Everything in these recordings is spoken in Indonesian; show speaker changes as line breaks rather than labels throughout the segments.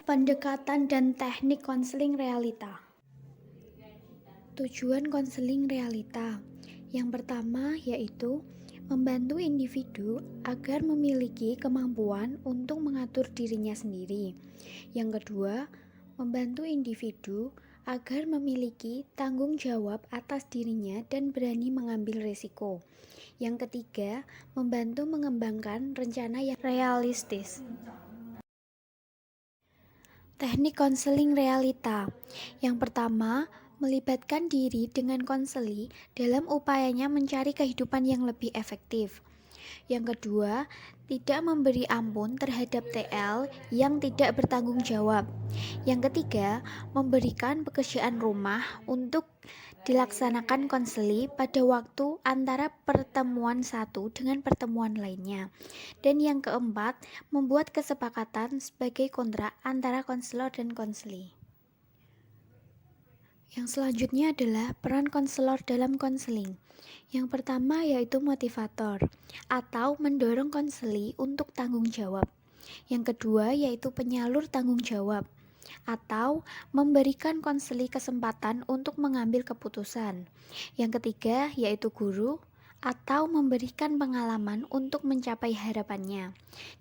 Pendekatan dan teknik konseling realita. Tujuan konseling realita yang pertama yaitu membantu individu agar memiliki kemampuan untuk mengatur dirinya sendiri. Yang kedua, membantu individu agar memiliki tanggung jawab atas dirinya dan berani mengambil risiko. Yang ketiga, membantu mengembangkan rencana yang realistis. Teknik konseling realita. Yang pertama, melibatkan diri dengan konseli dalam upayanya mencari kehidupan yang lebih efektif. Yang kedua, tidak memberi ampun terhadap TL yang tidak bertanggung jawab. Yang ketiga, memberikan pekerjaan rumah untuk dilaksanakan konseli pada waktu antara pertemuan satu dengan pertemuan lainnya. Dan yang keempat, membuat kesepakatan sebagai kontrak antara konselor dan konseli. Yang selanjutnya adalah peran konselor dalam konseling. Yang pertama yaitu motivator atau mendorong konseli untuk tanggung jawab. Yang kedua yaitu penyalur tanggung jawab atau memberikan konseli kesempatan untuk mengambil keputusan. Yang ketiga yaitu guru atau memberikan pengalaman untuk mencapai harapannya.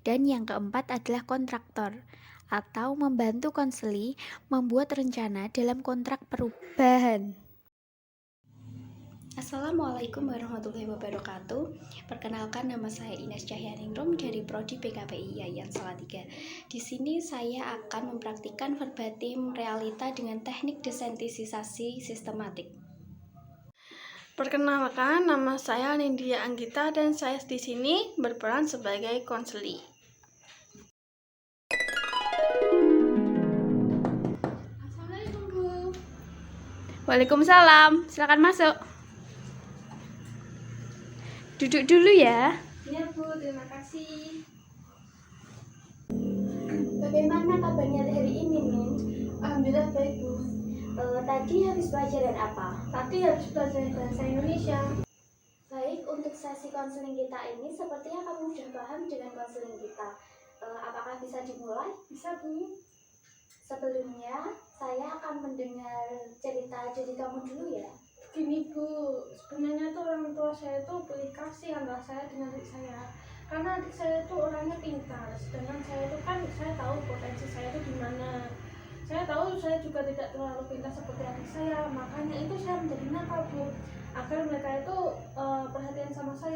Dan yang keempat adalah kontraktor atau membantu konseli membuat rencana dalam kontrak perubahan. Assalamualaikum warahmatullahi wabarakatuh. Perkenalkan, nama saya Ines Cahyaningrum dari Prodi PKPI Yayan Salatiga. Di sini saya akan mempraktikkan verbatim realita dengan teknik desensitisasi sistematik.
Perkenalkan, nama saya Nindya Anggita dan saya di sini berperan sebagai konseli. Assalamualaikum, Bu. Waalaikumsalam. Silakan masuk. Duduk dulu ya. Iya, Bu. Terima kasih.
Bagaimana kabarnya hari ini, Min?
Alhamdulillah baik, Bu.
Tadi habis pelajaran apa?
Tadi habis belajar bahasa Indonesia.
Baik, untuk sesi konseling kita ini sepertinya kamu sudah paham dengan konseling kita. Apakah bisa dimulai?
Bisa, Bu.
Sebelumnya, saya akan mendengar cerita dari kamu dulu ya.
Gini, Bu, sebenarnya tuh orang tua saya tuh pilih kasih antara saya dengan adik saya. Karena adik saya tuh orangnya pintar, sedangkan saya tuh kan saya tahu potensi saya tuh di mana. Saya tahu saya juga tidak terlalu pintar seperti adik saya, makanya itu saya menjadi nakal, Bu, agar mereka itu perhatian sama saya.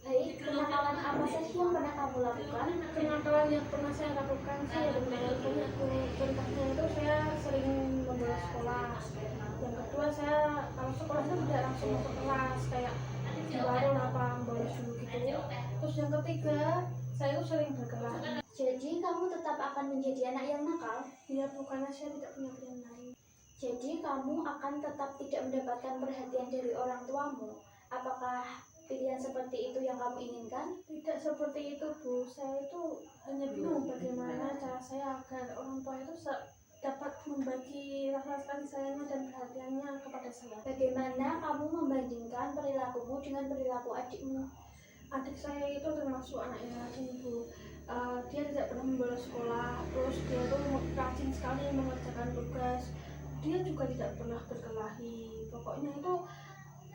Baik, kenakalan apa saja yang pernah kamu lakukan?
Kenakalan yang pernah saya lakukan sih ada banyak, Bu. Contohnya itu saya sering membolos sekolah. Yang kedua, saya kalau sekolah itu tidak langsung masuk kelas, kayak di warung apa bolos dulu gitu. Terus yang ketiga, saya itu sering berkelahi.
Jadi kamu tetap akan menjadi anak yang nakal?
Iya, Bu, karena saya tidak punya pilihan lain.
Jadi kamu akan tetap tidak mendapatkan perhatian dari orang tuamu? Apakah pilihan seperti itu yang kamu inginkan?
Tidak seperti itu, Bu. Saya itu hanya bingung bagaimana cara saya agar orang tua itu dapat membagi rasa kasih sayangnya dan perhatiannya kepada saya.
Bagaimana kamu membandingkan perilakumu dengan perilaku adikmu?
Adik saya itu termasuk anak yang rajin, Bu. Dia tidak pernah membolos sekolah, terus dia tuh rajin sekali mengerjakan tugas. Dia juga tidak pernah berkelahi. Pokoknya itu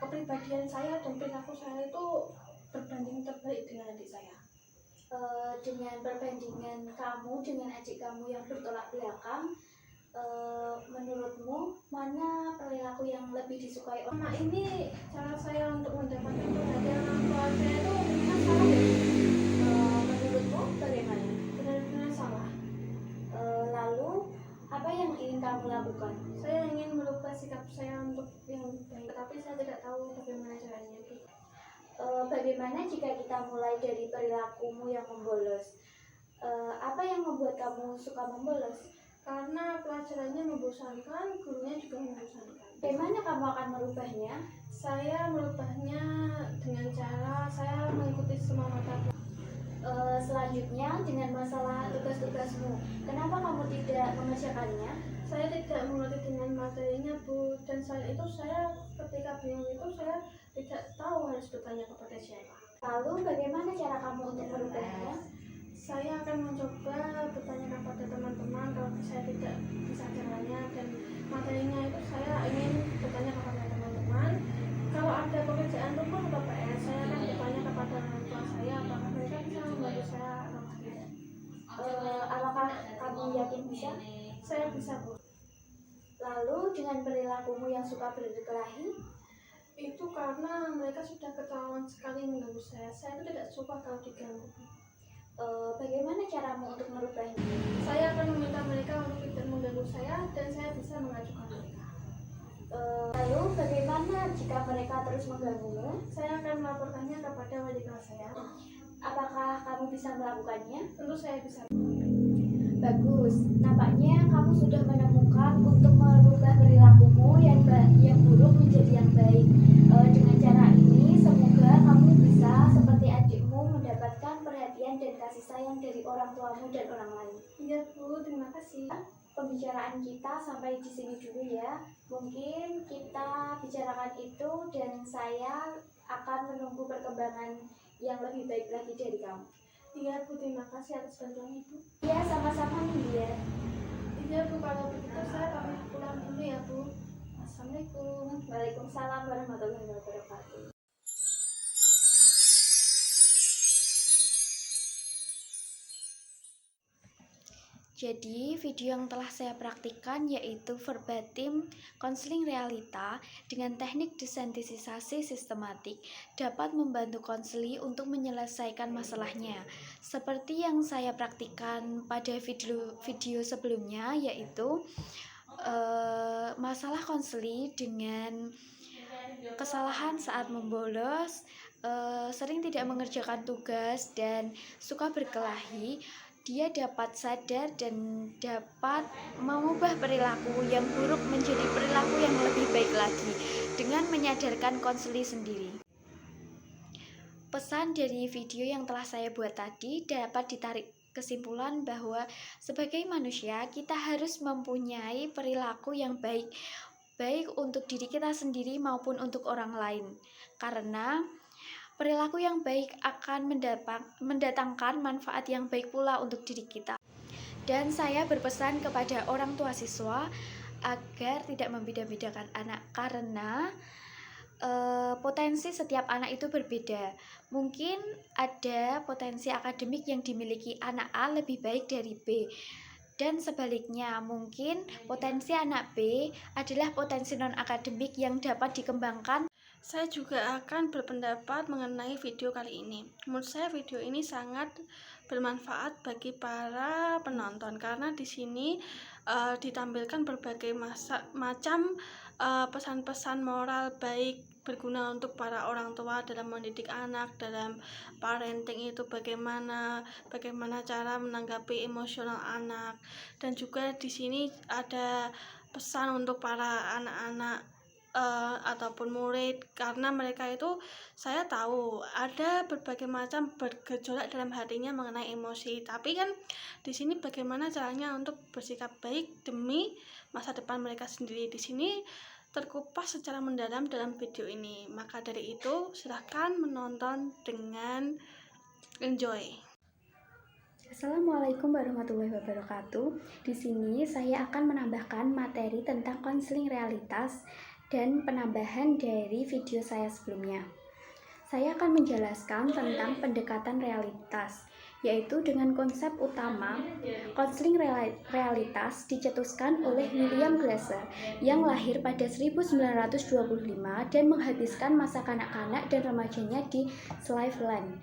kepribadian saya dan perilaku saya itu berbanding terbalik dengan adik saya.
Dengan perbandingan kamu dengan adik kamu yang bertolak belakang, menurutmu mana perilaku yang lebih disukai
Sama ini cara saya untuk mendapatkan perhatian orang tua saya itu benar salah ya?
Menurutmu bagaimana?
Benar-benar salah.
Lalu apa yang ingin kamu lakukan?
Saya ingin merubah sikap saya untuk yang lebih baik, tapi saya tidak tahu bagaimana caranya.
Bagaimana jika kita mulai dari perilakumu yang membolos? Apa yang membuat kamu suka membolos?
Karena pelajarannya membosankan, gurunya juga membosankan.
Bagaimana kamu akan merubahnya?
Saya merubahnya dengan cara saya mengikuti semua mata pelajaran.
Selanjutnya dengan masalah tugas-tugasmu, kenapa kamu tidak mengerjakannya?
Saya tidak mengerti dengan materinya, Bu, dan saya ketika bingung itu saya tidak tahu harus bertanya kepada siapa.
Lalu bagaimana cara kamu untuk merubahnya?
Saya akan mencoba bertanya kepada teman-teman kalau saya
bisa?
Saya bisa, Bu.
Lalu dengan perilakumu yang suka berkelahi,
Itu karena mereka sudah ketahuan sekali mengganggu saya. Saya itu tidak suka kalau diganggu.
bagaimana caramu untuk merubahnya?
Saya akan meminta mereka untuk tidak mengganggu saya dan saya bisa mengajukan mereka.
Lalu bagaimana jika mereka terus mengganggumu?
Saya akan melaporkannya kepada wali kelas saya.
Apakah kamu bisa melakukannya?
Tentu saya bisa.
Bagus, nampaknya kamu sudah menemukan untuk merubah perilakumu yang buruk menjadi yang baik. Dengan cara ini, semoga kamu bisa seperti adikmu mendapatkan perhatian dan kasih sayang dari orang tuamu dan orang lain.
Iya, Bu, terima kasih.
Pembicaraan kita sampai di sini dulu ya. Mungkin kita bicarakan itu dan saya akan menunggu perkembangan yang lebih baik lagi dari kamu.
Iya, Bu, terima kasih atas bantuan Ibu.
Iya, sama-sama nih ya.
Iya, Bu, kalau begitu saya pamit pulang dulu ya, Bu. Assalamualaikum.
Waalaikumsalam warahmatullahi wabarakatuh. Jadi, video yang telah saya praktikkan yaitu verbatim konseling realita dengan teknik desensitisasi sistematik dapat membantu konseli untuk menyelesaikan masalahnya. Seperti yang saya praktikkan pada video sebelumnya yaitu masalah konseli dengan kesalahan saat membolos, sering tidak mengerjakan tugas, dan suka berkelahi. Dia dapat sadar dan dapat mengubah perilaku yang buruk menjadi perilaku yang lebih baik lagi dengan menyadarkan konseli sendiri. Pesan dari video yang telah saya buat tadi dapat ditarik kesimpulan bahwa sebagai manusia kita harus mempunyai perilaku yang baik untuk diri kita sendiri maupun untuk orang lain, karena perilaku yang baik akan mendatangkan manfaat yang baik pula untuk diri kita. Dan saya berpesan kepada orang tua siswa agar tidak membeda-bedakan anak, karena potensi setiap anak itu berbeda. Mungkin ada potensi akademik yang dimiliki anak A lebih baik dari B, dan sebaliknya, mungkin potensi anak B adalah potensi non-akademik yang dapat dikembangkan.
Saya juga akan berpendapat mengenai video kali ini. Menurut saya video ini sangat bermanfaat bagi para penonton karena di sini ditampilkan berbagai macam pesan-pesan moral baik berguna untuk para orang tua dalam mendidik anak, dalam parenting itu bagaimana cara menanggapi emosional anak, dan juga di sini ada pesan untuk para anak-anak ataupun murid, karena mereka itu saya tahu ada berbagai macam bergejolak dalam hatinya mengenai emosi, tapi kan di sini bagaimana caranya untuk bersikap baik demi masa depan mereka sendiri. Di sini terkupas secara mendalam dalam video ini. Maka dari itu silahkan menonton dengan enjoy.
Assalamualaikum warahmatullahi wabarakatuh. Di sini saya akan menambahkan materi tentang konseling realitas dan penambahan dari video saya sebelumnya. Saya akan menjelaskan tentang pendekatan realitas, yaitu dengan konsep utama konseling realitas dicetuskan oleh William Glasser yang lahir pada 1925 dan menghabiskan masa kanak-kanak dan remajanya di Cleveland.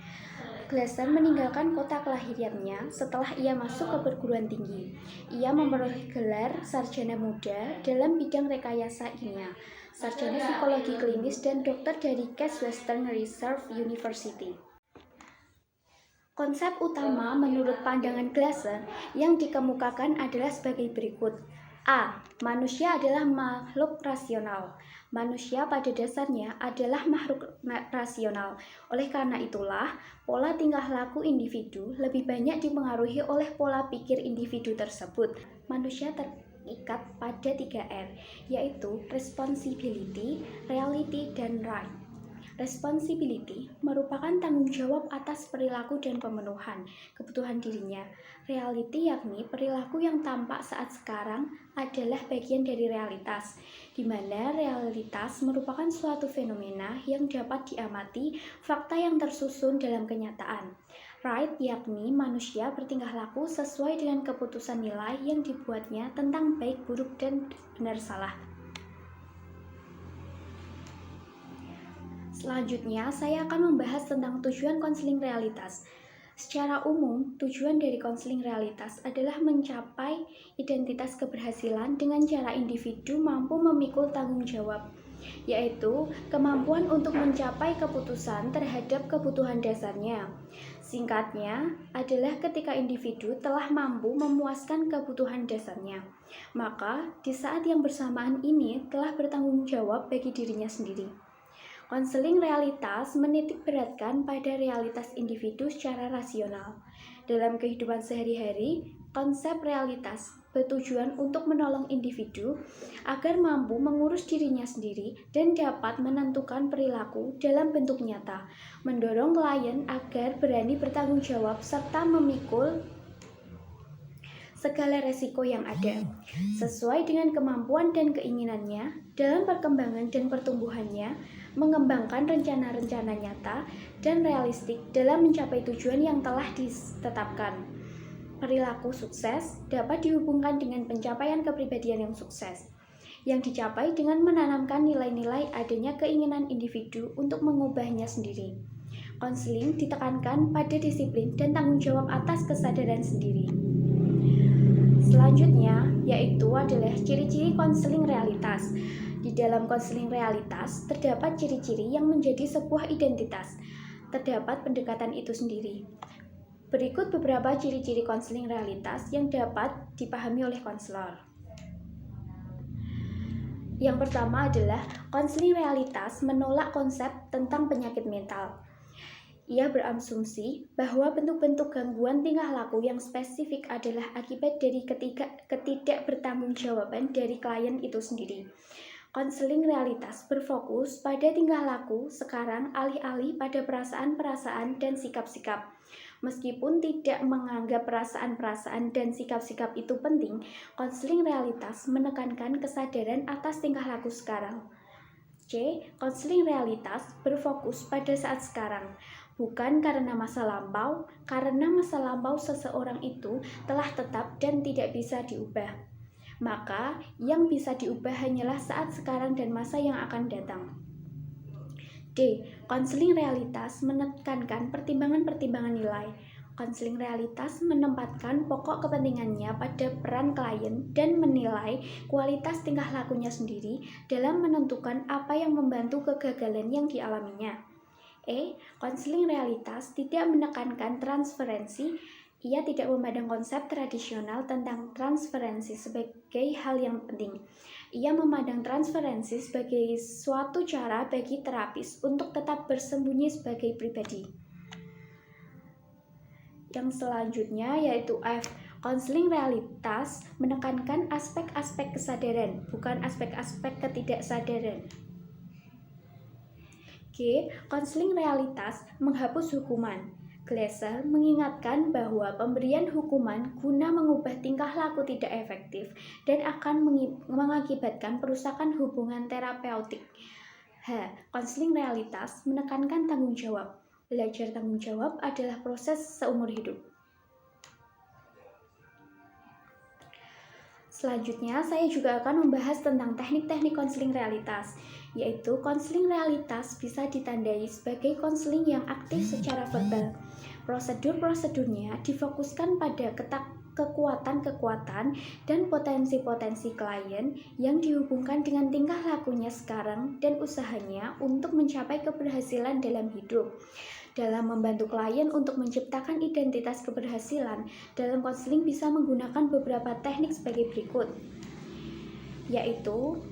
Glasser meninggalkan kota kelahirannya setelah ia masuk ke perguruan tinggi. Ia memperoleh gelar sarjana muda dalam bidang rekayasa ilmiah, sarjana psikologi klinis, dan dokter dari Case Western Reserve University. Konsep utama menurut pandangan Glasser yang dikemukakan adalah sebagai berikut. A. Manusia adalah makhluk rasional. Manusia pada dasarnya adalah makhluk rasional. Oleh karena itulah, pola tingkah laku individu lebih banyak dipengaruhi oleh pola pikir individu tersebut. Manusia terikat pada 3R, yaitu responsibility, reality, dan right. Responsibility merupakan tanggung jawab atas perilaku dan pemenuhan kebutuhan dirinya. Reality yakni perilaku yang tampak saat sekarang adalah bagian dari realitas, di mana realitas merupakan suatu fenomena yang dapat diamati, fakta yang tersusun dalam kenyataan. Right yakni manusia bertingkah laku sesuai dengan keputusan nilai yang dibuatnya tentang baik, buruk, dan benar salah. Selanjutnya, saya akan membahas tentang tujuan konseling realitas. Secara umum, tujuan dari konseling realitas adalah mencapai identitas keberhasilan dengan cara individu mampu memikul tanggung jawab, yaitu kemampuan untuk mencapai keputusan terhadap kebutuhan dasarnya. Singkatnya, adalah ketika individu telah mampu memuaskan kebutuhan dasarnya, maka di saat yang bersamaan ini telah bertanggung jawab bagi dirinya sendiri. Konseling realitas menitik beratkan pada realitas individu secara rasional. Dalam kehidupan sehari-hari, konsep realitas bertujuan untuk menolong individu agar mampu mengurus dirinya sendiri dan dapat menentukan perilaku dalam bentuk nyata, mendorong klien agar berani bertanggung jawab serta memikul segala resiko yang ada, sesuai dengan kemampuan dan keinginannya dalam perkembangan dan pertumbuhannya, mengembangkan rencana-rencana nyata dan realistik dalam mencapai tujuan yang telah ditetapkan. Perilaku sukses dapat dihubungkan dengan pencapaian kepribadian yang sukses, yang dicapai dengan menanamkan nilai-nilai adanya keinginan individu untuk mengubahnya sendiri. Konseling ditekankan pada disiplin dan tanggung jawab atas kesadaran sendiri. Selanjutnya, yaitu adalah ciri-ciri konseling realitas. Di dalam konseling realitas, terdapat ciri-ciri yang menjadi sebuah identitas. Terdapat pendekatan itu sendiri. Berikut beberapa ciri-ciri konseling realitas yang dapat dipahami oleh konselor. Yang pertama adalah konseling realitas menolak konsep tentang penyakit mental. Ia berasumsi bahwa bentuk-bentuk gangguan tingkah laku yang spesifik adalah akibat dari ketidakbertanggungjawaban dari klien itu sendiri. Konseling realitas berfokus pada tingkah laku sekarang alih-alih pada perasaan-perasaan dan sikap-sikap. Meskipun tidak menganggap perasaan-perasaan dan sikap-sikap itu penting, konseling realitas menekankan kesadaran atas tingkah laku sekarang. C. Konseling realitas berfokus pada saat sekarang, bukan karena masa lampau, karena masa lampau seseorang itu telah tetap dan tidak bisa diubah. Maka, yang bisa diubah hanyalah saat sekarang dan masa yang akan datang. D. Konseling realitas menekankan pertimbangan-pertimbangan nilai. Konseling realitas menempatkan pokok kepentingannya pada peran klien dan menilai kualitas tingkah lakunya sendiri dalam menentukan apa yang membantu kegagalan yang dialaminya. E. Konseling realitas tidak menekankan transferensi. Ia tidak memandang konsep tradisional tentang transferensi sebagai hal yang penting. Ia memandang transferensi sebagai suatu cara bagi terapis untuk tetap bersembunyi sebagai pribadi. Yang selanjutnya yaitu F. Konseling realitas menekankan aspek-aspek kesadaran, bukan aspek-aspek ketidaksadaran. G. Konseling realitas menghapus hukuman. Glasser mengingatkan bahwa pemberian hukuman guna mengubah tingkah laku tidak efektif dan akan mengakibatkan perusakan hubungan terapeutik. H. Konseling realitas menekankan tanggung jawab. Belajar tanggung jawab adalah proses seumur hidup. Selanjutnya, saya juga akan membahas tentang teknik-teknik konseling realitas, yaitu konseling realitas bisa ditandai sebagai konseling yang aktif secara verbal. Prosedur-prosedurnya difokuskan pada kekuatan-kekuatan dan potensi-potensi klien yang dihubungkan dengan tingkah lakunya sekarang dan usahanya untuk mencapai keberhasilan dalam hidup. Dalam membantu klien untuk menciptakan identitas keberhasilan, dalam konseling bisa menggunakan beberapa teknik sebagai berikut, yaitu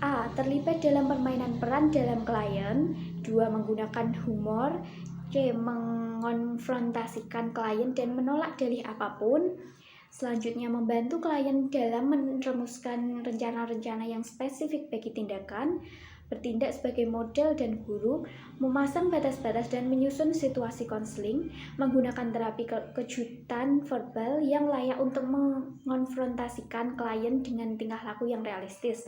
A. Terlibat dalam permainan peran dalam klien. 2. Menggunakan humor. C. Mengonfrontasikan klien dan menolak dalih apapun. Selanjutnya, membantu klien dalam merumuskan rencana-rencana yang spesifik bagi tindakan. Bertindak sebagai model dan guru, memasang batas-batas dan menyusun situasi konseling, menggunakan terapi kejutan verbal yang layak untuk mengonfrontasikan klien dengan tingkah laku yang realistis,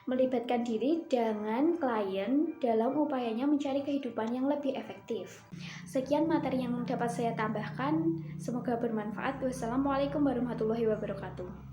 melibatkan diri dengan klien dalam upayanya mencari kehidupan yang lebih efektif. Sekian materi yang dapat saya tambahkan, semoga bermanfaat. Wassalamualaikum warahmatullahi wabarakatuh.